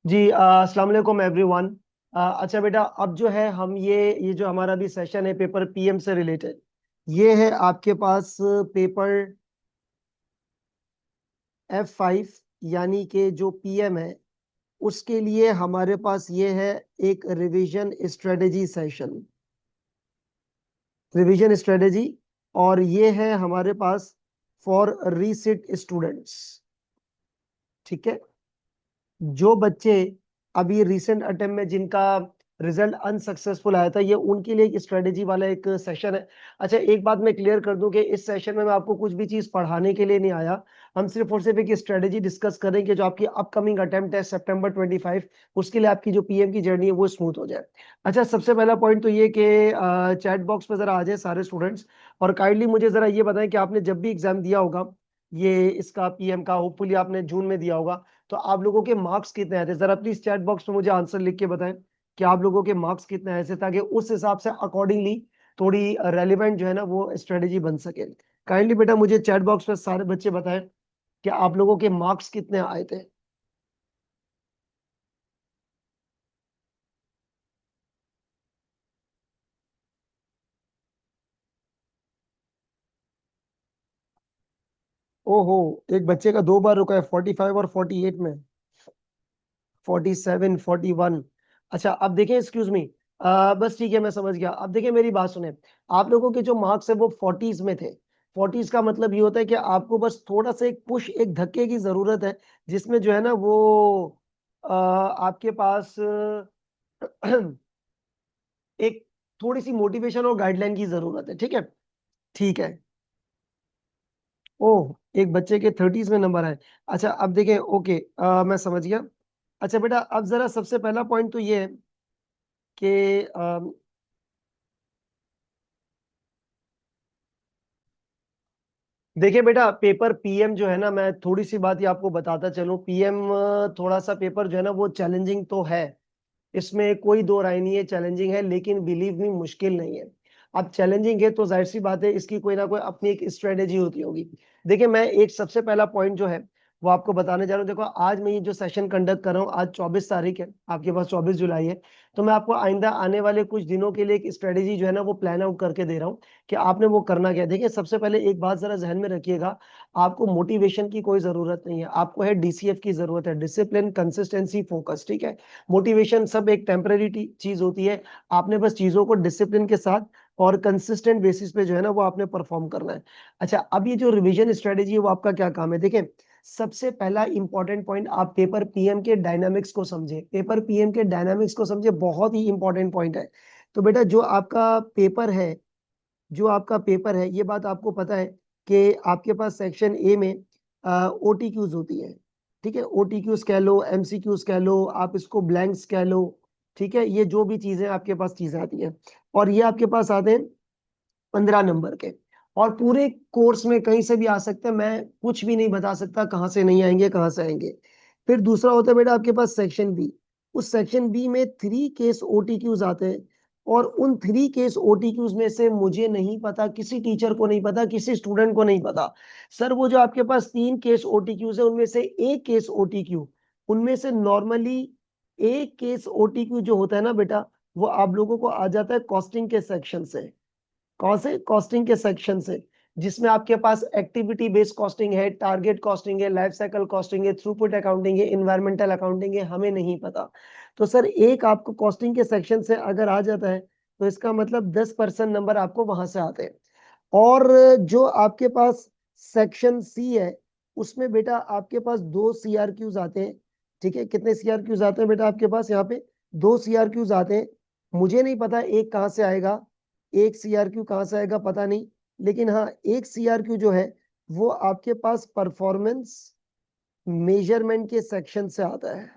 जी अस्सलाम वालेकुम एवरीवन। अच्छा बेटा, अब जो है हम ये जो हमारा भी सेशन है पेपर पीएम से रिलेटेड, ये है आपके पास पेपर F5, यानी कि जो पीएम है उसके लिए हमारे पास ये है एक revision strategy session, revision strategy. और ये है हमारे पास फॉर रीसिट स्टूडेंट्स। ठीक है, जो बच्चे अभी रिसेंट अटेम्प्ट में जिनका रिजल्ट अनसक्सेसफुल आया था, ये उनके लिए एक स्ट्रेटेजी वाला एक सेशन है। अच्छा, एक बात मैं क्लियर कर दूं कि इस सेशन में मैं आपको कुछ भी चीज पढ़ाने के लिए नहीं आया। हम सिर्फ और सिर्फ एक स्ट्रेटेजी डिस्कस करेंगे जो आपकी अपकमिंग अटेम्प्ट है सितंबर 25, उसके लिए आपकी जो पीएम की जर्नी है वो स्मूथ हो जाए। अच्छा, सबसे पहला पॉइंट तो ये कि चैट बॉक्स पे जरा आ जाए सारे स्टूडेंट्स, और काइंडली मुझे जरा ये बताएं कि आपने जब भी एग्जाम दिया होगा ये इसका पीएम का, होपफुली आपने जून में दिया होगा, तो आप लोगों के मार्क्स कितने आए थे? जरा प्लीज चैट बॉक्स में मुझे आंसर लिख के बताएं कि आप लोगों के मार्क्स कितने आए थे, ताकि उस हिसाब से अकॉर्डिंगली थोड़ी रेलिवेंट जो है ना वो स्ट्रेटेजी बन सके। काइंडली बेटा मुझे चैट बॉक्स में सारे बच्चे बताएं कि आप लोगों के मार्क्स कितने आए थे। ओहो, एक बच्चे का दो बार रुका है, 45 और 48 में, 47, 41। अच्छा अब देखें, एक्सक्यूज मी, बस ठीक है मैं समझ गया। अब देखिए मेरी बात सुने, आप लोगों के जो मार्क्स है वो 40s में थे। 40s का मतलब ये होता है कि आपको बस थोड़ा सा एक पुश, एक धक्के की जरूरत है, जिसमें जो है ना वो आपके पास एक थोड़ी सी मोटिवेशन और गाइडलाइन की जरूरत है। ठीक है, ठीक है। ओह, एक बच्चे के 30s में नंबर आए। अच्छा अब देखें, ओके, मैं समझ गया। अच्छा बेटा, अब जरा सबसे पहला पॉइंट तो ये है कि देखिए बेटा, पेपर पीएम जो है ना, मैं थोड़ी सी बात ये आपको बताता चलूं। पीएम थोड़ा सा पेपर जो है ना वो चैलेंजिंग तो है, इसमें कोई दो राय नहीं है, चैलेंजिंग है, लेकिन बिलीव मी मुश्किल नहीं है। अब चैलेंजिंग है तो जाहिर सी बात है इसकी कोई ना कोई अपनी एक स्ट्रेटेजी होती होगी। देखिए मैं एक सबसे पहला पॉइंट जो है वो आपको बताने जा रहा हूँ। देखो आज मैं ये जो सेशन कंडक्ट कर रहा हूँ, आज 24 तारीख है, आपके पास 24 जुलाई है, तो मैं आपको आइंदा आने वाले कुछ दिनों के लिए एक स्ट्रेटेजी जो है ना वो प्लान आउट करके दे रहा हूँ कि आपने वो करना क्या है। देखिए सबसे पहले एक बात जरा जहन में रखिएगा, आपको मोटिवेशन की कोई जरूरत नहीं है, आपको है डीसीएफ की जरूरत है, डिसिप्लिन, कंसिस्टेंसी, फोकस। ठीक है, मोटिवेशन सब एक टेम्पररी चीज होती है, आपने बस चीजों को डिसिप्लिन के साथ और कंसिस्टेंट बेसिस पे जो है ना वो आपने परफॉर्म करना है। अच्छा, अब ये जो रिवीजन स्ट्रेटेजी है वो आपका क्या काम है? देखें, सबसे पहला इंपॉर्टेंट पॉइंट, आप पेपर पीएम के डायनामिक्स को समझे, पेपर पीएम के डायनामिक्स को समझे, बहुत ही इंपॉर्टेंट पॉइंट है। तो बेटा जो आपका पेपर है, जो आपका पेपर है, ये बात आपको पता है कि आपके पास सेक्शन ए में ओटीक्यूज होती है। ठीक है, ओटीक्यूज कह लो, एमसीक्यूज कह लो, आप इसको ब्लैंक्स कह लो। ठीक है, ये जो भी चीजें आपके पास चीजें आती हैं, और ये आपके पास आते हैं 15 नंबर के, और पूरे कोर्स में कहीं से भी आ सकते हैं, मैं कुछ भी नहीं बता सकता कहाँ से नहीं आएंगे, कहाँ से आएंगे। फिर दूसरा होता है बेटा आपके पास सेक्शन बी, उस सेक्शन बी में 3 केस ओटीक्यूज आते हैं, और उन 3 केस ओटीक्यूज में से मुझे नहीं पता, किसी टीचर को नहीं पता, किसी स्टूडेंट को नहीं पता, सर वो जो आपके पास 3 केस ओटीक्यूज है उनमें से एक केस ओटीक्यू, उनमें से नॉर्मली एक केस ओटीक्यू जो होता है ना बेटा, वो आप लोगों को आ जाता है कॉस्टिंग के सेक्शन से। कौन से? कॉस्टिंग के सेक्शन से, जिसमें आपके पास एक्टिविटी बेस्ड कॉस्टिंग है, टारगेट कॉस्टिंग है, लाइफ साइकिल कॉस्टिंग है, थ्रूपुट अकाउंटिंग है, इन्वायरमेंटल अकाउंटिंग है, हमें नहीं पता। तो सर एक आपको कॉस्टिंग के सेक्शन से अगर आ जाता है तो इसका मतलब 10% नंबर आपको वहां से आते हैं। और जो आपके पास सेक्शन सी है, उसमें बेटा आपके पास 2 CRQs आते हैं। ठीक है, कितने CRQs आते हैं बेटा आपके पास यहाँ पे? 2 CRQs आते हैं। मुझे नहीं पता एक कहाँ से आएगा, एक CRQ कहाँ से आएगा पता नहीं, लेकिन हाँ एक CRQ जो है वो आपके पास परफॉर्मेंस मेजरमेंट के सेक्शन से आता है।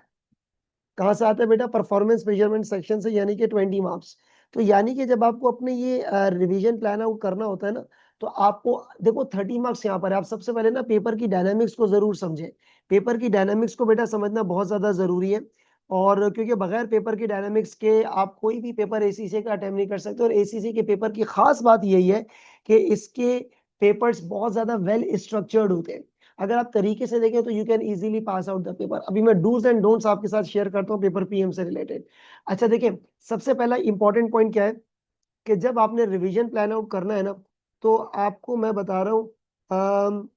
कहाँ से आता है बेटा? परफॉर्मेंस मेजरमेंट सेक्शन से, यानी कि 20 मार्क्स। तो यानी कि जब आपको अपने ये रिवीजन प्लान आउट करना होता है ना, तो आपको देखो 30 मार्क्स यहाँ पर है। आप सबसे पहले ना पेपर की डायनामिक्स को जरूर समझें, पेपर की डायनामिक्स को बेटा समझना बहुत ज्यादा जरूरी है। और क्योंकि बगैर पेपर की डायनामिक्स के आप कोई भी पेपर एसीसी का अटेम्प्ट नहीं कर सकते, और एसीसी के पेपर की खास बात यही है कि इसके पेपर्स बहुत ज्यादा वेल स्ट्रक्चर्ड होते हैं। अगर आप तरीके से देखें तो you can easily pass out the paper. अभी मैं डूज एंड डोंट्स आपके साथ शेयर करता हूँ पेपर पीएम से रिलेटेड। अच्छा देखिए, सबसे पहला इंपॉर्टेंट पॉइंट क्या है कि जब आपने रिवीजन प्लान आउट करना है ना, तो आपको मैं बता रहा हूँ,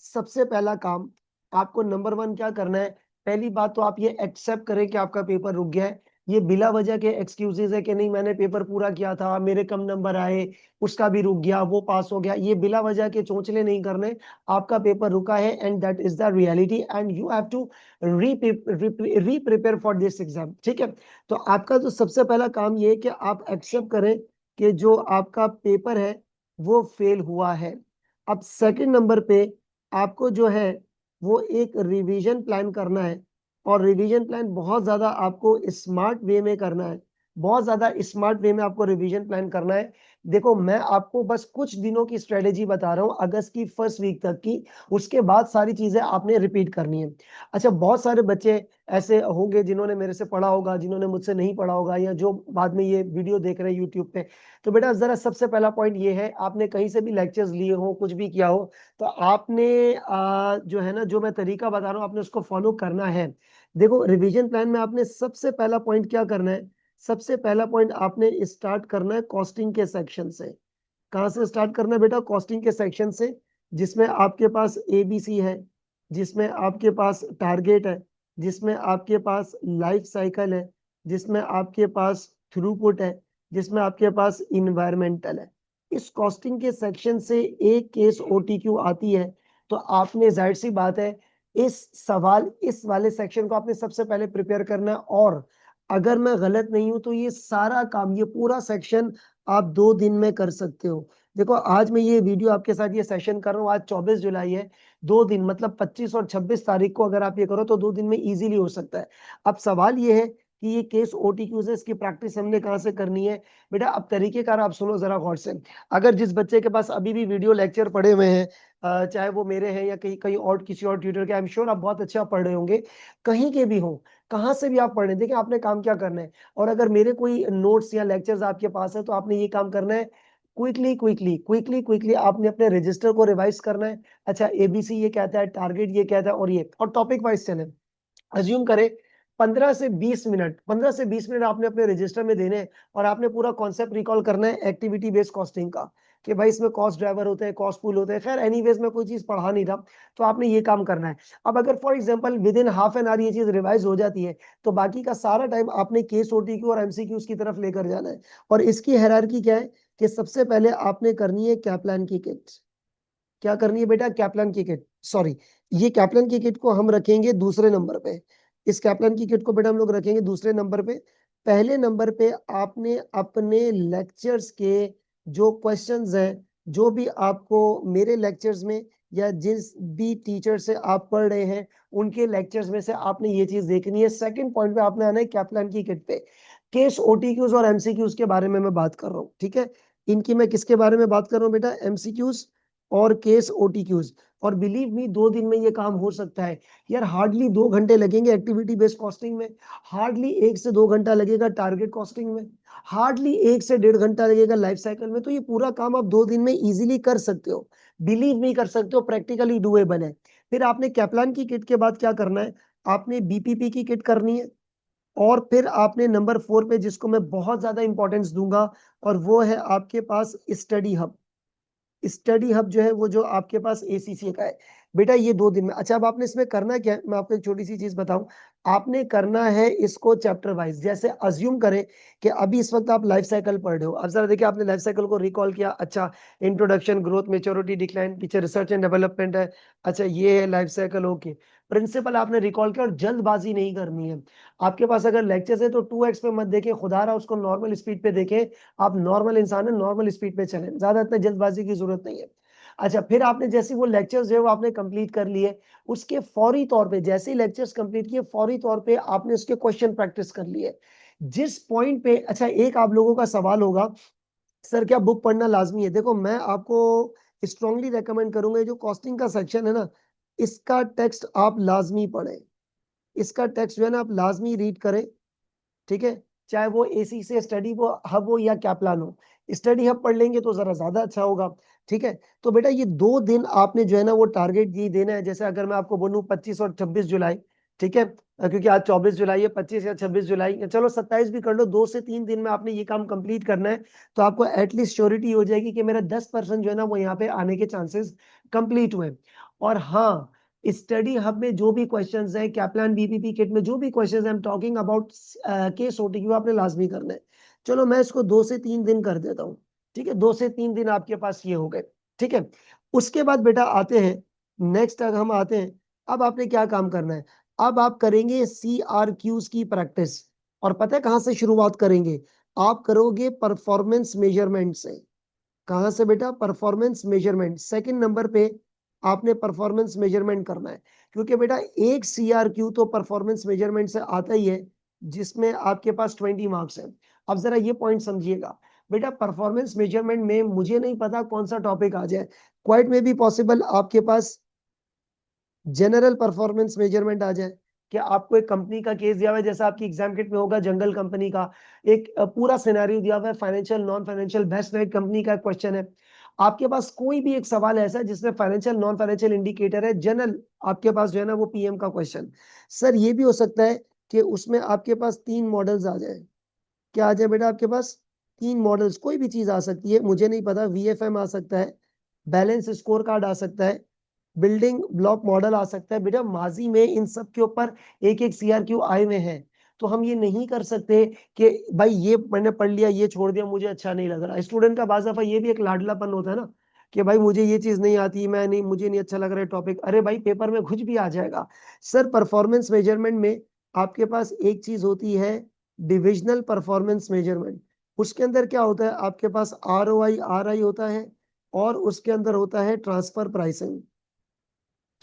सबसे पहला काम आपको नंबर वन क्या करना है। पहली बात तो आप ये एक्सेप्ट करें कि आपका पेपर रुक गया है। ये बिला वजह के एक्सक्यूजेज है कि नहीं मैंने पेपर पूरा किया था, मेरे कम नंबर आए, उसका भी रुक गया, वो पास हो गया, ये बिला वजह के चोंचले नहीं करने। आपका पेपर रुका है and that is the reality and you have to re prepare for this exam. ठीक है, तो आपका जो सबसे पहला काम ये है कि आप एक्सेप्ट करें कि जो आपका पेपर है वो फेल हुआ है। अब सेकंड नंबर पे आपको जो है वो एक रिवीजन प्लान करना है, और रिवीजन प्लान बहुत ज्यादा आपको स्मार्ट वे में करना है। बहुत ज्यादा स्मार्ट वे में आपको रिवीजन प्लान करना है। देखो मैं आपको बस कुछ दिनों की स्ट्रेटेजी बता रहा हूँ, अगस्त की फर्स्ट वीक तक की। उसके बाद सारी चीजें आपने रिपीट करनी है। अच्छा, बहुत सारे बच्चे ऐसे होंगे जिन्होंने मेरे से पढ़ा होगा, जिन्होंने मुझसे नहीं पढ़ा होगा, या जो बाद में ये वीडियो देख रहे हैं यूट्यूब पे। तो बेटा जरा सबसे पहला पॉइंट ये है, आपने कहीं से भी लेक्चर्स लिए हो, कुछ भी किया हो, तो आपने जो है ना, जो मैं तरीका बता रहा हूँ आपने उसको फॉलो करना है। देखो रिवीजन प्लान में आपने सबसे पहला पॉइंट क्या करना है, सबसे पहला पॉइंट आपने स्टार्ट करना है कॉस्टिंग के सेक्शन से। कहाँ से स्टार्ट करना है बेटा, कॉस्टिंग के सेक्शन से, जिसमें आपके पास एबीसी है, जिसमें आपके पास टारगेट है, जिसमें आपके पास लाइफ साइकिल है, जिसमें आपके पास थ्रूपुट है, जिसमें आपके पास इन्वायरमेंटल है। इस कॉस्टिंग के सेक्शन से एक केस ओटीक्यू आती है, तो आपने जाहिर सी बात है इस सवाल इस वाले सेक्शन को आपने सबसे पहले प्रिपेयर करना है। और अगर मैं गलत नहीं हूं तो ये सारा काम, ये पूरा सेक्शन आप 2 दिन में कर सकते हो। देखो आज मैं ये वीडियो आपके साथ ये सेशन कर रहा हूँ, आज 24 जुलाई है। 2 दिन मतलब 25 और 26 तारीख को अगर आप ये करो तो 2 दिन में इजीली हो सकता है। अब सवाल ये है कि ये केस ओटीक्यूज है, इसकी प्रैक्टिस हमने कहाँ से करनी है। बेटा अब तरीकेकार आप सुनो जरा गौर से। अगर जिस बच्चे के पास अभी भी वीडियो लेक्चर पड़े हुए हैं, चाहे वो मेरे हैं या कहीं कहीं और किसी और ट्यूटर के, आई एम श्योर आप बहुत अच्छा पढ़ रहे होंगे, कहीं के भी हो, कहाँ से भी आप पढ़ रहे हैं, देखिए आपने काम क्या करना है। और अगर मेरे कोई नोट्स या लेक्चर्स आपके पास है तो आपने ये काम करना है, क्विकली क्विकली क्विकली क्विकली आपने अपने रजिस्टर को रिवाइज करना है। अच्छा एबीसी ये कहता है, टारगेट ये कहता है, और ये और टॉपिक वाइज चले। अज्यूम करें 15 से 20 मिनट आपने अपने रजिस्टर में देने हैं, और आपने पूरा कॉन्सेप्ट रिकॉल करना है एक्टिविटी बेस्ड कॉस्टिंग का, कि भाई इसमें कॉस्ट ड्राइवर होते हैं, कॉस्ट पूल होते हैं। खैर एनीवेज में कोई चीज पढ़ा नहीं था, तो आपने ये काम करना है। अब अगर for example with in half an hour ये चीज रिवाइज हो जाती है, तो बाकी का सारा टाइम आपने केस ओटीक्यू और एमसीक्यूज की तरफ लेकर जाना है। और इसकी हायरार्की क्या है कि सबसे पहले आपने करनी है कैप्लान की किट। क्या करनी है बेटा, कैप्लान की किट, सॉरी, ये कैप्लान की किट को हम रखेंगे दूसरे नंबर पे। इस कैप्लान की किट को बेटा हम लोग रखेंगे दूसरे नंबर पे। पहले नंबर पे आपने अपने लेक्चर्स के जो क्वेश्चंस हैं, जो भी आपको मेरे लेक्चर्स में या जिस भी टीचर से आप पढ़ रहे हैं उनके लेक्चर्स में से आपने ये चीज देखनी है। सेकंड पॉइंट पे आपने आना है कैप्लान की किट पे। केस ओटीक्यूज और एमसीक्यूज के बारे में मैं बात कर रहा हूँ, ठीक है। इनकी मैं किसके बारे में बात कर रहा हूँ बेटा, एमसीक्यूज और केस ओटीक्यूज। और बिलीव मी 2 दिन में ये काम हो सकता है यार। हार्डली 2 घंटे लगेंगे एक्टिविटी बेस्ड कॉस्टिंग में, हार्डली 1 से 2 घंटा लगेगा टारगेट कॉस्टिंग में, हार्डली 1 से 1.5 घंटा लगेगा लाइफ साइकिल में। तो ये पूरा काम आप 2 दिन में इजीली कर सकते हो, बिलीव मी कर सकते हो, प्रैक्टिकली डूएबल है। फिर आपने कैप्लान की किट के बाद क्या करना है, आपने बीपीपी की किट करनी है। और फिर आपने नंबर 4 पे, जिसको मैं बहुत ज्यादा इंपॉर्टेंस दूंगा, और वो है आपके पास स्टडी हब। स्टडी हब जो है वो जो आपके पास एसीसी का है बेटा, ये 2 दिन में। अच्छा अब आपने इसमें करना क्या है, मैं आपको एक छोटी सी चीज बताऊं। आपने करना है इसको चैप्टर वाइज। जैसे अज्यूम करें कि अभी इस वक्त आप लाइफ साइकिल पढ़ रहे हो, अब जरा देखिए आपने लाइफ साइकिल को रिकॉल किया। अच्छा इंट्रोडक्शन, ग्रोथ, मेच्योरिटी, डिक्लाइन, पीछे रिसर्च एंड डेवलपमेंट है। अच्छा ये है लाइफ साइकिल, ओके। प्रिंसिपल आपने रिकॉल किया, और जल्दबाजी नहीं करनी है। आपके पास अगर लेक्चर्स है तो 2x पे मत देखें, खुदा रहा उसको नॉर्मल स्पीड पे देखें। आप नॉर्मल इंसान है, नॉर्मल स्पीड पे चलें, ज्यादा इतना जल्दबाजी की जरूरत नहीं है। अच्छा फिर आपने जैसे वो लेक्चर्स जो है वो आपने कंप्लीट कर लिए, उसके फौरी तौर पे जैसे ही लेक्चर्स कंप्लीट किए, फौरी तौर पे आपने उसके क्वेश्चन प्रैक्टिस कर लिए। जिस पॉइंट पे, अच्छा एक आप लोगों का सवाल होगा, सर क्या बुक पढ़ना लाजमी है। देखो मैं आपको स्ट्रांगली रेकमेंड करूंगा, जो कॉस्टिंग का सेक्शन है ना, इसका टेक्स्ट आप लाजमी पढ़ें। इसका टेक्स्ट जो है ना आप लाजमी रीड करें, ठीक है। चाहे वो एसी से स्टडी वो हब हो या कैप्लान हो, स्टडी हब पढ़ लेंगे तो जरा ज्यादा अच्छा होगा। ठीक है। तो बेटा ये 2 दिन आपने जो है ना वो टारगेट ये देना है। जैसे अगर मैं आपको बोलूं 25 और 26 जुलाई, ठीक है, क्योंकि आज 24 जुलाई है, 25 या 26 जुलाई, या चलो 27 भी कर लो, 2 से 3 दिन में आपने ये काम कंप्लीट करना है। तो आपको एटलीस्ट श्योरिटी हो जाएगी कि मेरा 10% जो है ना वो यहाँ पे आने के चांसेस कंप्लीट हुए। और हाँ, स्टडी हब में जो भी क्वेश्चंस है, कैप्लान बीपीपी किट में जो भी क्वेश्चंस है, I am talking about case OTQ, आपने लाजमी करना है। चलो मैं इसको 2 से 3 दिन कर देता हूँ। ठीक है, 2 से 3 दिन आपके पास ये हो गए। ठीक है, उसके बाद बेटा आते हैं नेक्स्ट, अगर हम आते हैं, अब आपने क्या काम करना है। अब आप करेंगे CRQs की प्रैक्टिस। और पता है कहां से शुरुआत करेंगे? आप करोगे परफॉर्मेंस मेजरमेंट से। कहां से बेटा? Performance measurement. सेकंड नंबर पे आपने परफॉर्मेंस मेजरमेंट करना है, क्योंकि बेटा एक CRQ तो परफॉर्मेंस मेजरमेंट से आता ही है, जिसमें आपके पास 20 मार्क्स है। अब जरा ये पॉइंट समझिएगा बेटा, परफॉर्मेंस मेजरमेंट में मुझे नहीं पता कौन सा टॉपिक आ जाए। क्वाइट में भी पॉसिबल आपके पास जनरल परफॉर्मेंस मेजरमेंट आ जाए, कि आपको एक कंपनी का केस दिया हुआ है, जैसा आपकी एग्जाम किट में होगा जंगल कंपनी का एक पूरा सिनेरियो दिया हुआ है, financial non financial best right company का क्वेश्चन है। आपके पास कोई भी एक सवाल ऐसा है जिसमें फाइनेंशियल नॉन फाइनेंशियल इंडिकेटर है, जनरल आपके पास जो है ना वो PM का क्वेश्चन। सर ये भी हो सकता है कि उसमें आपके पास 3 मॉडल्स आ जाए। क्या आ जाए बेटा आपके पास? 3 मॉडल्स, कोई भी चीज आ सकती है, मुझे नहीं पता। VFM आ सकता है, बैलेंस स्कोर कार्ड आ सकता है, बिल्डिंग ब्लॉक मॉडल आ सकता है। बेटा माजी में इन सब के ऊपर एक एक CRQ आए हुए हैं। तो हम ये नहीं कर सकते कि भाई ये मैंने पढ़ लिया, ये छोड़ दिया, मुझे अच्छा नहीं लग रहा। स्टूडेंट का बाज़ दफा ये भी एक लाडलापन होता है ना, कि भाई मुझे ये चीज नहीं आती, मैं नहीं, मुझे नहीं अच्छा लग रहा है टॉपिक। अरे भाई पेपर में कुछ भी आ जाएगा। सर परफॉर्मेंस मेजरमेंट में आपके पास एक चीज होती है, डिविजनल परफॉर्मेंस मेजरमेंट। उसके अंदर क्या होता है? आपके पास ROI RI होता है, और उसके अंदर होता है ट्रांसफर प्राइसिंग।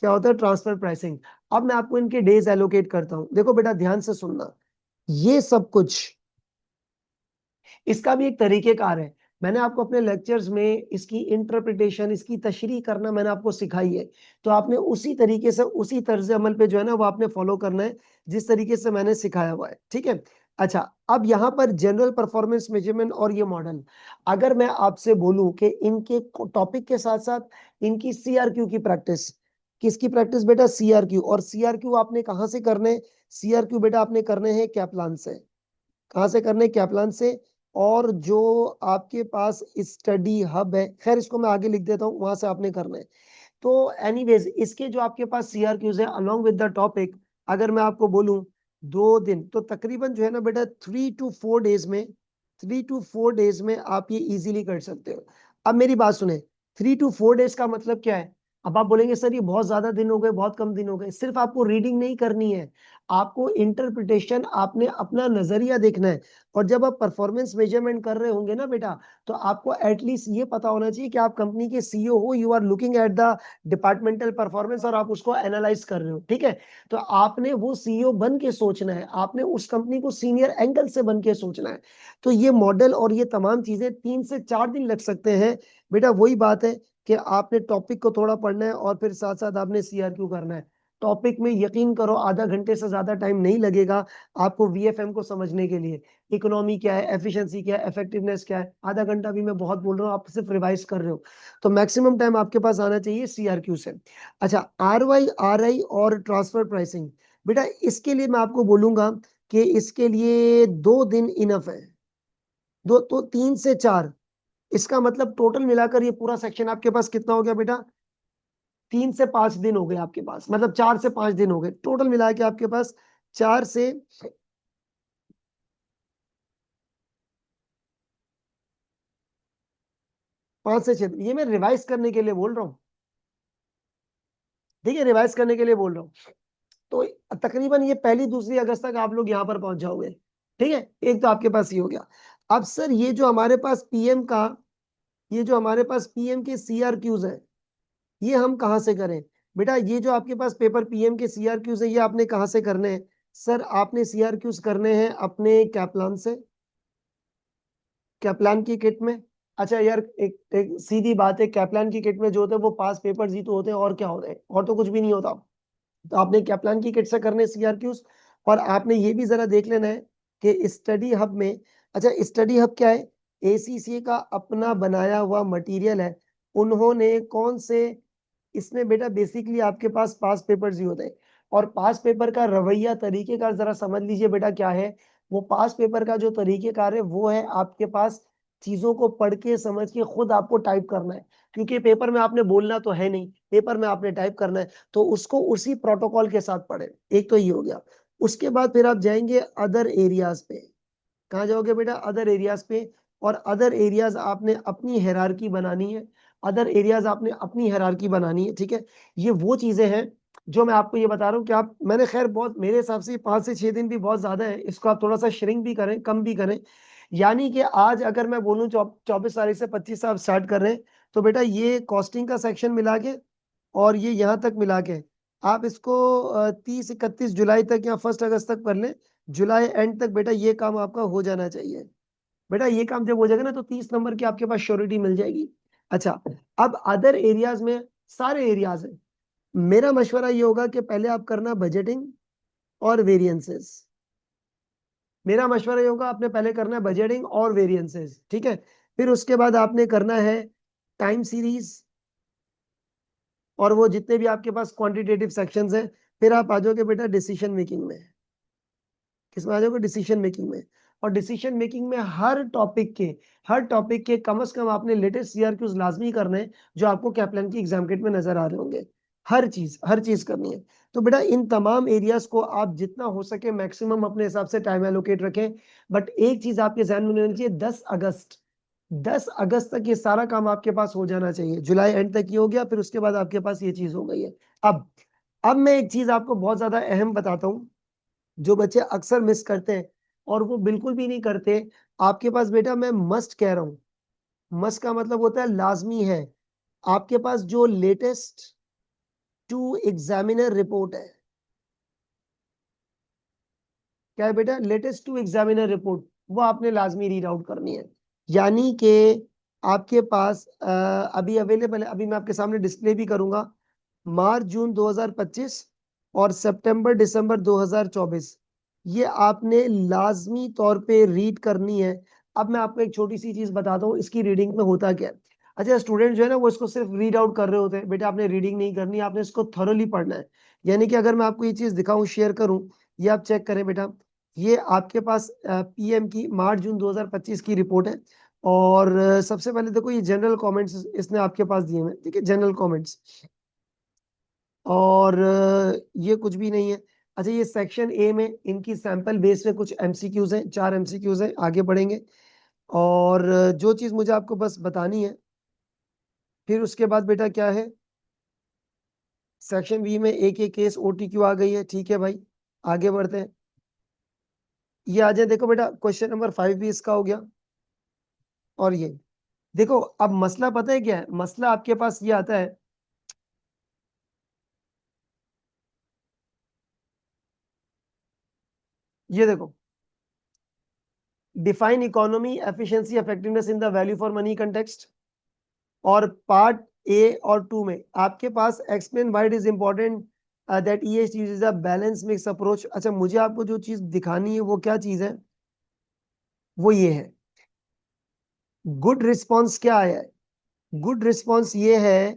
क्या होता है? Transfer pricing. अब मैं आपको इनके डेज एलोकेट करता हूं। देखो बेटा ध्यान से सुनना, ये सब कुछ इसका भी एक तरीकेकार है। मैंने आपको अपने लेक्चर्स में इसकी इंटरप्रिटेशन, इसकी तशरीह करना मैंने आपको सिखाई है। तो आपने उसी तरीके से, उसी तर्ज अमल पे जो है ना वो आपने फॉलो करना है, जिस तरीके से मैंने सिखाया हुआ है। ठीक है। अच्छा, अब यहाँ पर जनरल परफॉर्मेंस मेजरमेंट और ये मॉडल, अगर मैं आपसे बोलूं कि इनके टॉपिक के साथ साथ इनकी CRQ की प्रैक्टिस, किसकी प्रैक्टिस बेटा? CRQ। और CRQ आपने कहाँ से करने? CRQ बेटा आपने करने हैं कैप्लान से। कहाँ से करने? कैप्लान से। और जो आपके पास स्टडी हब है, खैर इसको मैं आगे लिख देता हूँ, वहां से आपने करना है। तो एनीवेज इसके जो आपके पास CRQs है अलोंग विद द टॉपिक, अगर मैं आपको बोलूं 2 दिन, तो तकरीबन जो है ना बेटा 3 to 4 डेज में, 3 to 4 डेज में आप ये इजीली कर सकते हो। अब मेरी बात सुने, 3 to 4 डेज का मतलब क्या है? अब आप बोलेंगे सर ये बहुत ज्यादा दिन हो गए, बहुत कम दिन हो गए। सिर्फ आपको रीडिंग नहीं करनी है, आपको इंटरप्रिटेशन, आपने अपना नजरिया देखना है। और जब आप परफॉर्मेंस मेजरमेंट कर रहे होंगे ना बेटा, तो आपको एटलीस्ट ये पता होना चाहिए कि आप कंपनी के CEO हो, you are looking at the departmental performance, और आप उसको एनालाइज कर रहे हो। ठीक है, तो आपने वो CEO बन के सोचना है, आपने उस कंपनी को सीनियर एंगल से बन के सोचना है। तो ये मॉडल और ये तमाम चीजें 3 से 4 दिन लग सकते हैं। बेटा वही बात है कि आपने टॉपिक को थोड़ा पढ़ना है, और फिर साथ साथ आपने CRQ करना है। टॉपिक में यकीन करो आधा घंटे से ज्यादा टाइम नहीं लगेगा आपको VFM को समझने के लिए। इकोनॉमी क्या है, एफिशिएंसी क्या है, इफेक्टिवनेस क्या है, आधा घंटा भी मैं बहुत बोल रहा हूँ, आप सिर्फ रिवाइज कर रहे हो। तो मैक्सिमम टाइम आपके पास आना चाहिए CRQ से। अच्छा, RY RI और ट्रांसफर प्राइसिंग, बेटा इसके लिए मैं आपको बोलूंगा कि इसके लिए 2 दिन इनफ है। दो तो 3 से 4, इसका मतलब टोटल मिलाकर ये पूरा सेक्शन आपके पास कितना हो गया बेटा? 3 से 5 दिन हो गए आपके पास, मतलब 4 से 5 दिन हो गए टोटल मिला के आपके पास। 4 से 5 से 6, ये मैं रिवाइज करने के लिए बोल रहा हूँ। ठीक है, रिवाइज करने के लिए बोल रहा हूँ। तो तकरीबन ये 1 2 अगस्त तक आप लोग यहाँ पर पहुंच जाओगे। ठीक है, एक तो आपके पास ये हो गया। अब सर ये जो हमारे पास पीएम का, ये जो हमारे पास पीएम के CRQs है, ये हम कहाँ से करें? बेटा ये जो आपके पास पेपर पीएम के CRQs है, ये आपने कहाँ से करने हैं? सर आपने CRQs करने हैं अपने कैप्लान से, कैप्लान की किट में। अच्छा यार, एक सीधी बात है, कैप्लान की किट में जो होते हैं वो पास पेपर्स ही तो होते हैं, और क्या होते हैं? और तो कुछ भी नहीं होता। तो आपने कैप्लान की किट से करने CRQs। और आपने ये भी जरा देख लेना है कि स्टडी हब में, अच्छा स्टडी हब क्या है? ACCA का अपना बनाया हुआ मटेरियल है। उन्होंने कौन से, इसमें बेटा बेसिकली आपके पास पास पेपर्स ही होते हैं, और पास पेपर का रवैया तरीकेकार जरा समझ लीजिए बेटा क्या है। वो पास पेपर का जो तरीकेकार है वो है आपके पास चीजों को पढ़ के समझ के खुद आपको टाइप करना है, क्योंकि पेपर में आपने बोलना तो है नहीं, पेपर में आपने टाइप करना है, तो उसको उसी प्रोटोकॉल के साथ पढ़े। एक तो ये हो गया। उसके बाद फिर आप जाएंगे अदर एरियाज पे। कहाँ जाओगे बेटा? अदर एरियाज पे। और अदर एरियाज आपने अपनी हायरार्की बनानी है, अदर एरियाज आपने अपनी हायरार्की बनानी है, ठीक है। ये वो चीजें हैं जो मैं आपको ये बता रहा हूँ कि आप, मैंने खैर बहुत, मेरे हिसाब से 5 से 6 दिन भी बहुत ज्यादा है, इसको आप थोड़ा सा श्रिंक भी करें, कम भी करें। यानी कि आज अगर मैं बोलूँ 24 तारीख से 25 आप स्टार्ट कर रहे हैं, तो बेटा ये कॉस्टिंग का सेक्शन मिला के और ये यहाँ तक मिला के आप इसको 30 31 जुलाई तक या 1 अगस्त तक कर लें। जुलाई एंड तक बेटा ये काम आपका हो जाना चाहिए। बेटा ये काम जब हो जाएगा ना तो 30 नंबर की आपके पास श्योरिटी मिल जाएगी। अच्छा, अब अदर एरियाज में सारे एरियाज है, मेरा मशवरा ये होगा कि पहले आप करना बजटिंग और वेरिएंसेस। मेरा मशवरा ये होगा आपने पहले करना है बजटिंग और वेरिएंसेस, ठीक है। फिर उसके बाद आपने करना है टाइम सीरीज और वो जितने भी आपके पास क्वांटिटेटिव सेक्शंस हैं। फिर आप आ जाओगे बेटा डिसीजन मेकिंग में। किसमें आ जाओगे? डिसीजन मेकिंग में। और डिसीजन मेकिंग में हर टॉपिक के कम से कम आपने लेटेस्ट सीआरक्यूज लाजमी करने हैं, जो आपको कैप्लन की एग्जाम किट में नजर आ रहे होंगे। हर चीज करनी है। तो बेटा इन तमाम एरियाज को आप जितना हो सके मैक्सिमम अपने हिसाब से टाइम एलोकेट रखें। बट एक चीज आपके ध्यान में होनी चाहिए, 10 अगस्त तक ये सारा काम आपके पास हो जाना चाहिए। जुलाई एंड तक ये हो गया, फिर उसके बाद आपके पास ये चीज हो गई है। अब अब मैं एक चीज आपको बहुत ज्यादा अहम बताता हूँ, जो बच्चे अक्सर मिस करते हैं और वो बिल्कुल भी नहीं करते। आपके पास बेटा मैं मस्ट कह रहा हूं, मस्ट का मतलब होता है लाजमी है। आपके पास जो लेटेस्ट टू एग्जामिनर रिपोर्ट है, क्या है बेटा? लेटेस्ट टू एग्जामिनर रिपोर्ट, वो आपने लाजमी रीड आउट करनी है। यानी कि आपके पास अभी अवेलेबल है, अभी मैं आपके सामने डिस्प्ले भी करूंगा, मार्च जून 2025 और सितंबर दिसंबर 2024, ये आपने लाजमी तौर पे रीड करनी है। अब मैं आपको एक छोटी सी चीज बताता हूँ इसकी रीडिंग में होता क्या है। अच्छा, स्टूडेंट जो है ना वो इसको सिर्फ रीड आउट कर रहे होते हैं, बेटा आपने रीडिंग नहीं करनी, आपने इसको थॉरोली पढ़ना है। यानी कि अगर मैं आपको ये चीज दिखाऊं, शेयर करूं, ये आप चेक करें बेटा। ये आपके पास पीएम की मार्च जून 2025 की रिपोर्ट है। और सबसे पहले देखो ये जनरल कमेंट्स इसने आपके पास दिए हैं, ठीक है, जनरल कमेंट्स। और ये कुछ भी नहीं है। अच्छा, ये सेक्शन ए में इनकी सैंपल बेस पे कुछ एमसीक्यूज हैं, 4 एमसीक्यूज हैं, आगे बढ़ेंगे। और जो चीज मुझे आपको बस बतानी है, फिर उसके बाद बेटा क्या है, सेक्शन बी में एक एक केस ओटीक्यू आ गई है, ठीक है भाई। आगे बढ़ते हैं, ये आ जाए, देखो बेटा क्वेश्चन नंबर 5 भी इसका हो गया। और ये देखो, अब मसला पता है क्या है? मसला आपके पास ये आता है, ये देखो, define economy efficiency effectiveness in the value for money context. और पार्ट ए और टू में आपके पास explain why it is important that EST uses a balance mix approach. अच्छा, मुझे आपको जो चीज दिखानी है वो क्या चीज है, वो ये है, गुड रिस्पॉन्स क्या आया है? गुड रिस्पॉन्स ये है,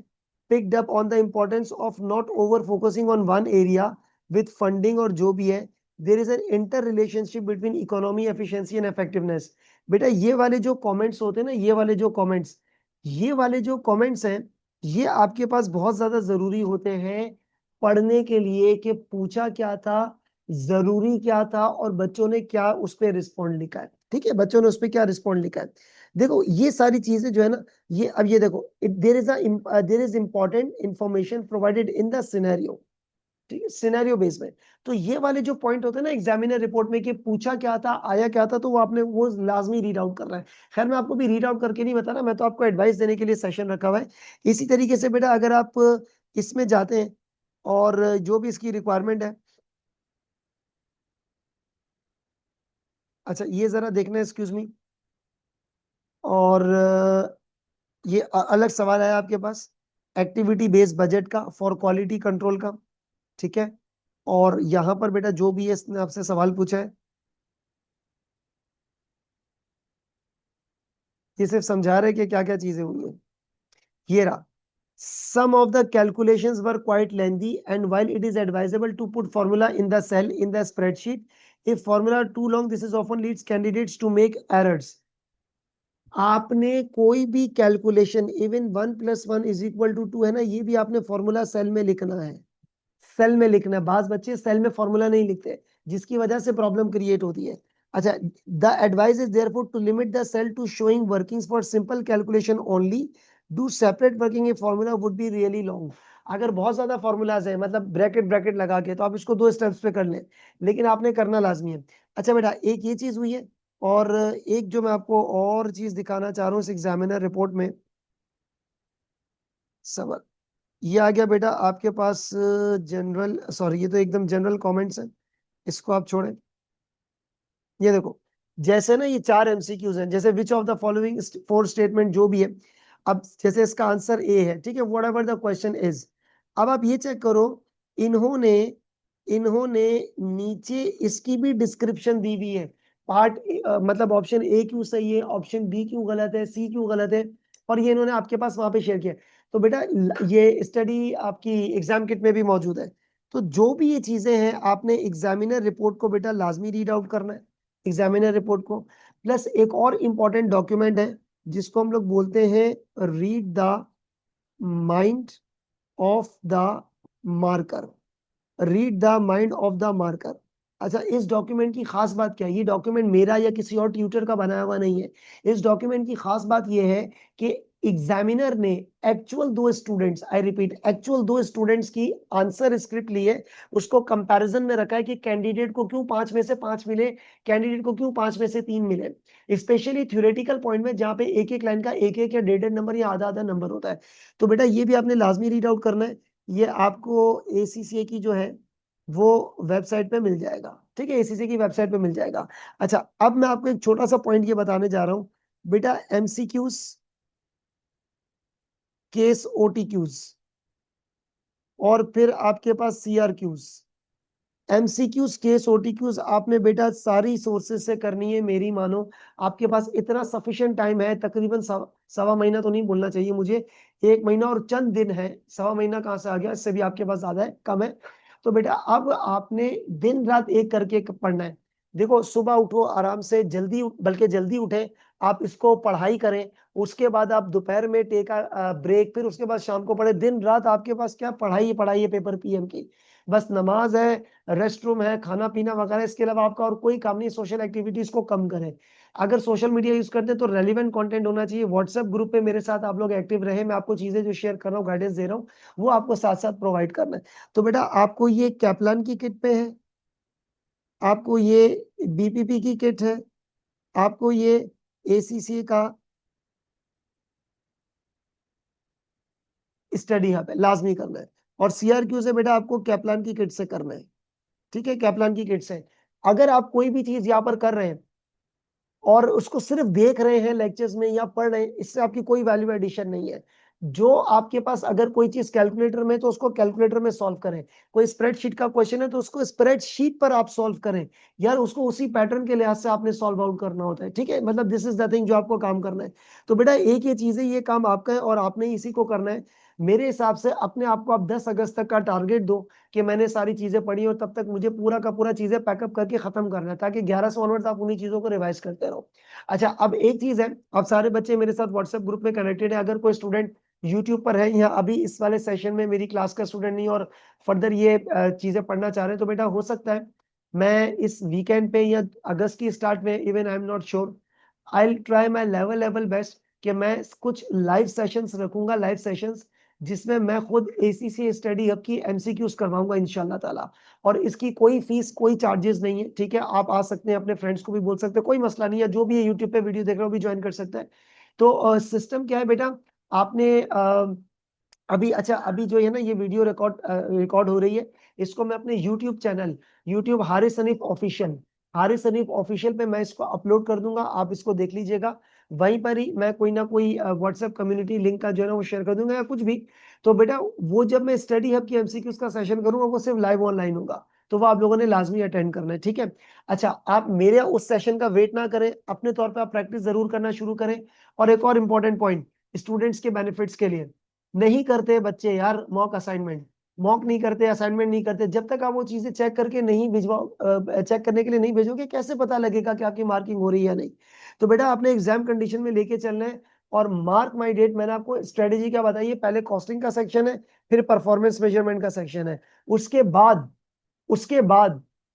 picked up on the importance of not over focusing on one area with funding, और जो भी है, there is an inter relationship between economy efficiency and effectiveness. बेटा ये वाले जो कमेंट्स होते हैं ना, ये वाले जो कमेंट्स हैं, ये आपके पास बहुत ज्यादा जरूरी होते हैं पढ़ने के लिए, कि पूछा क्या था, जरूरी क्या था, और बच्चों ने क्या उस पर रिस्पॉन्ड लिखा है, ठीक है, बच्चों ने उस पर क्या रिस्पॉन्ड लिखा है। देखो ये सारी चीजें जो है ना, ये अब ये देखो, there is important information provided in the scenario, ठीक है, सिनेरियो बेस में। तो ये वाले जो पॉइंट होते हैं ना एग्जामिनर रिपोर्ट में, कि पूछा क्या था, आया क्या था, तो वो आपने वो लाजमी रीड आउट करना है। खैर मैं आपको भी रीड आउट करके नहीं बता रहा, मैं तो आपको एडवाइस देने के लिए सेशन रखा हुआ है। इसी तरीके से बेटा अगर आप इसमें जाते हैं और जो भी इसकी रिक्वायरमेंट है, अच्छा ये जरा देखना है, एक्सक्यूज मी। और ये अलग सवाल है आपके पास, एक्टिविटी बेस्ड बजट का फॉर क्वालिटी कंट्रोल का, ठीक है। और यहाँ पर बेटा जो भी है इसने आपसे सवाल पूछा है, ये सिर्फ समझा रहे कि क्या क्या चीजें हुई है। ये रहा, some of the calculations were quite lengthy, and while it is advisable to put formula in the cell in the spreadsheet, if formula are too long, this is often leads candidates to make errors. आपने कोई भी calculation, even 1+1 = 2 है ना, ये भी आपने formula cell में लिखना है, सेल में लिखना है। बाज बच्चे सेल में फॉर्मूला नहीं लिखते, जिसकी वजह से प्रॉब्लम क्रिएट होती है। अच्छा, the advice is therefore to limit the cell to showing workings for simple calculation only, do separate working, a formula would be really long. अगर बहुत ज्यादा फॉर्मूलाज है, मतलब ब्रैकेट ब्रैकेट लगा के, तो आप इसको 2 स्टेप्स पे कर लें, लेकिन आपने करना लाजमी है। अच्छा बेटा, एक ये चीज हुई है, और एक जो मैं आपको और चीज दिखाना चाह रहा हूँ इस एग्जामिनर रिपोर्ट में, सवाल ये आ गया बेटा आपके पास, जनरल, सॉरी ये तो एकदम जनरल कमेंट्स है, इसको आप छोड़ें। ये देखो, जैसे ना ये 4 MCQs हैं, जैसे which of the following 4 statement जो भी है, अब जैसे इसका आंसर ए है, ठीक है, what ever the question is. अब आप ये चेक करो, इन्होंने इन्होंने नीचे इसकी भी डिस्क्रिप्शन दी हुई है, पार्ट मतलब ऑप्शन ए क्यों सही है, ऑप्शन बी क्यों गलत है, सी क्यों गलत है, और ये इन्होंने आपके पास वहां पे शेयर किया। तो बेटा ये स्टडी आपकी एग्जाम किट में भी मौजूद है। तो जो भी ये चीजें हैं, आपने एग्जामिनर रिपोर्ट को बेटा लाजमी रीड आउट करना है, एग्जामिनर रिपोर्ट को, प्लस एक और इंपॉर्टेंट डॉक्यूमेंट है जिसको हम लोग बोलते हैं read the mind of the marker, read the mind of the marker. अच्छा, इस डॉक्यूमेंट की खास बात क्या है, ये डॉक्यूमेंट मेरा या किसी और ट्यूटर का बनाया हुआ नहीं है। इस डॉक्यूमेंट की खास बात यह है कि एग्जामिनर ने actual 2 students, I repeat, actual 2 students की आंसर स्क्रिप्ट ली है, उसको कंपैरिजन में रखा है कि कैंडिडेट को क्यों 5 में से 5 मिले, कैंडिडेट को क्यों 5 में से 3 मिले, स्पेशली थ्योरेटिकल पॉइंट में जहां पे एक एक लाइन का एक एक या 1.5 नंबर या आधा आधा नंबर होता है। तो बेटा ये भी आपने लाजमी रीड आउट करना है। ये आपको ACCA की जो है वो वेबसाइट पे मिल जाएगा, ठीक है, ACCA की वेबसाइट पे मिल जाएगा। अच्छा, अब मैं आपको एक छोटा सा पॉइंट ये बताने जा रहा हूं बेटा, MCQs, केस OTQs, और फिर आपके पास CRQs। MCQs, केस OTQs आपने बेटा सारी सोर्सेज से करनी है, मेरी मानो, आपके पास इतना सफिशिएंट टाइम है, तकरीबन सवा महीना तो नहीं बोलना चाहिए मुझे, 1 महीना और चंद दिन है, सवा महीना कहाँ से आ गया, इससे भी आपके पास ज्यादा है, कम है। तो बेटा अब आपने दिन रात एक करके पढ़ना है। देखो, सुबह उठो आराम से, जल्दी बल्कि जल्दी उठे, आप इसको पढ़ाई करें, उसके बाद आप दोपहर में टेक ब्रेक, फिर उसके बाद शाम को पढ़े, दिन रात आपके पास क्या पढ़ाई पढ़ाई है पेपर PM की, बस नमाज है, रेस्ट रूम है, खाना पीना वगैरह, इसके अलावा आपका और कोई काम नहीं। सोशल एक्टिविटीज को कम करें, अगर सोशल मीडिया यूज करते हैं तो रेलिवेंट कंटेंट होना चाहिए। व्हाट्सएप ग्रुप पे मेरे साथ आप लोग एक्टिव रहे, मैं आपको चीजें जो शेयर कर रहा हूँ, गाइडेंस दे रहा हूँ, वो आपको साथ साथ प्रोवाइड करना है। तो बेटा आपको ये कैपलान की किट पे है, आपको ये BPP की किट है, आपको ये ACCA का स्टडी हब है, लाजमी करना है। और CRQ से बेटा आपको कैपलान की किट से करना है, ठीक है, कैपलान की किट से। अगर आप कोई भी चीज यहाँ पर कर रहे हैं और उसको सिर्फ देख रहे हैं लेक्चर्स में या पढ़ रहे हैं, इससे आपकी कोई वैल्यू एडिशन नहीं है। जो आपके पास अगर कोई चीज कैलकुलेटर में, तो उसको कैलकुलेटर में सॉल्व करें, कोई स्प्रेडशीट का क्वेश्चन है तो उसको स्प्रेडशीट पर आप सॉल्व करें, यार उसको उसी पैटर्न के लिहाज से आपने सॉल्व आउट करना होता है, ठीक है, मतलब दिस इज द थिंग जो आपको काम करना है। तो बेटा एक ये चीज है, ये काम आपका है और आपने इसी को करना है। मेरे हिसाब से अपने आप को आप 10 अगस्त तक का टारगेट दो कि मैंने सारी चीजें पढ़ी और तब तक मुझे पूरा का पूरा चीजें पैकअप करके खत्म करना है, ताकि 11 से ऑनवर्ड्स आप उन्हीं चीजों को रिवाइज करते रहो। अच्छा, अब एक चीज है, अब सारे बच्चे मेरे साथ व्हाट्सएप ग्रुप में कनेक्टेड है, अगर कोई स्टूडेंट यूट्यूब पर है या अभी इस वाले सेशन में मेरी क्लास का स्टूडेंट नहीं और फर्दर ये चीजें पढ़ना चाह रहे हैं, तो बेटा हो सकता है मैं इस वीकेंड पे या अगस्त की स्टार्ट में, even I am not sure, I will try my level best कि मैं कुछ लाइव सेशंस रखूंगा, लाइव सेशंस जिसमें मैं खुद ACCA स्टडी हब की MCQs करवाऊंगा इंशाल्लाह ताला। और इसकी कोई फीस, कोई चार्जेस नहीं है, ठीक है, आप आ सकते हैं, अपने फ्रेंड्स को भी बोल सकते हैं, कोई मसला नहीं है, जो भी यूट्यूब पे वीडियो देख रहा हो भी ज्वाइन कर सकता है। तो सिस्टम क्या है बेटा, आपने अभी, अच्छा अभी जो है ना ये वीडियो रिकॉर्ड हो रही है, इसको मैं अपने YouTube channel, YouTube Haris Hanif official, Haris Hanif official पे मैं इसको अपलोड कर दूंगा, आप इसको देख लीजिएगा। वहीं पर ही मैं कोई ना कोई व्हाट्सएप कम्युनिटी लिंक का जो है ना वो शेयर कर दूंगा या कुछ भी। तो बेटा वो जब मैं स्टडी हब की MCQs का सेशन करूंगा, वो सिर्फ लाइव ऑनलाइन होगा, तो वो आप लोगों ने लाजमी अटेंड करना है, ठीक है। अच्छा, आप मेरे उस सेशन का वेट ना करें, अपने तौर पर आप प्रैक्टिस जरूर करना शुरू करें। और एक और इंपॉर्टेंट पॉइंट, स्टूडेंट्स के बेनिफिट्स के लिए। नहीं करते बच्चे यार मॉक असाइनमेंट, मॉक नहीं करते, असाइनमेंट नहीं करते, जब तक आप वो चीजें चेक करके नहीं भिजवाओ, चेक करने के लिए नहीं भेजोगे, कैसे पता लगेगा कि आपकी मार्किंग हो रही है या नहीं। तो बेटा आपने एग्जाम कंडीशन में लेके चलना है। और मार्क माई डेट, मैंने आपको स्ट्रेटेजी क्या बताई है, पहले कॉस्टिंग का सेक्शन है, फिर परफॉर्मेंस मेजरमेंट का सेक्शन है, उसके बाद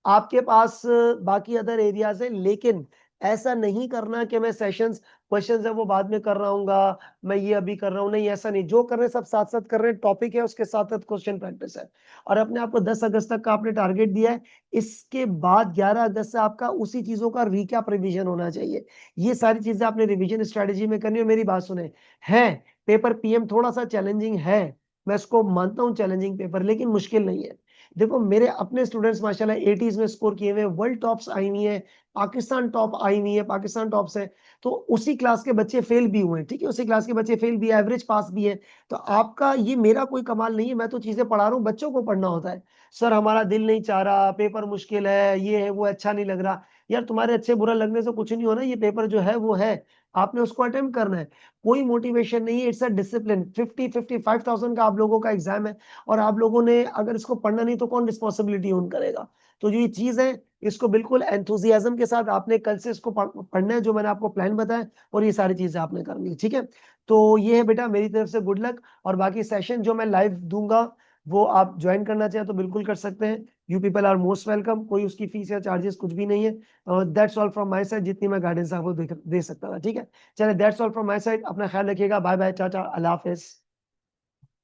आपके पास बाकी अदर एरियाज है। लेकिन ऐसा नहीं करना कि मैं सेशंस क्वेश्चंस है वो बाद में कर रहा हूँ, मैं ये अभी कर रहा हूँ, नहीं ऐसा नहीं, जो कर रहे हैं सब साथ साथ कर रहे हैं, टॉपिक है उसके साथ साथ क्वेश्चन प्रैक्टिस है। और अपने आपको 10 अगस्त तक का आपने टारगेट दिया है, इसके बाद 11 अगस्त से आपका उसी चीजों का रिकैप रिवीजन होना चाहिए। ये सारी चीजें आपने रिवीजन स्ट्रेटेजी में करनी है। मेरी बात सुने, है पेपर पीएम थोड़ा सा चैलेंजिंग है, मैं इसको मानता हूँ चैलेंजिंग पेपर, लेकिन मुश्किल नहीं है। देखो मेरे अपने स्टूडेंट्स माशाल्लाह 80s में स्कोर किए हुए, वर्ल्ड टॉप्स आई हुई है, पाकिस्तान टॉप आई हुई है, पाकिस्तान टॉप से। तो उसी क्लास के बच्चे फेल भी हुए हैं, ठीक है, उसी क्लास के बच्चे फेल भी है, एवरेज पास भी है। तो आपका ये मेरा कोई कमाल नहीं है, मैं तो चीजें पढ़ा रहा हूँ, बच्चों को पढ़ना होता है। सर हमारा दिल नहीं चाह रहा, पेपर मुश्किल है, ये है वो, अच्छा नहीं लग रहा। यार तुम्हारे अच्छे बुरा लगने से कुछ नहीं होना, ये पेपर जो है वो है, आपने उसको अटेम्प्ट करना है। कोई मोटिवेशन नहीं है, इट्स अ डिसिप्लिन। 55,000 का आप लोगों का एग्जाम है, और आप लोगों ने अगर इसको पढ़ना नहीं तो कौन रिस्पॉन्सिबिलिटी ओन करेगा। तो जो ये चीज है, इसको बिल्कुल एंथुजियाज्म के साथ आपने कल से इसको पढ़ना है, जो मैंने आपको प्लान बताया, और ये सारी चीजें आपने करनी है, ठीक है। तो ये है बेटा मेरी तरफ से गुड लक। और बाकी सेशन जो मैं लाइव दूंगा वो आप ज्वाइन करना चाहें तो बिल्कुल कर सकते हैं। You people are most welcome, कोई उसकी फीस या चार्जेस कुछ भी नहीं है। That's all from my side, जितनी मैं गाइडेंस आपको दे सकता था, ठीक है। चलिए that's all from my side, अपना ख्याल रखिएगा, बाय बाय, टाटा, अल्लाह हाफिज।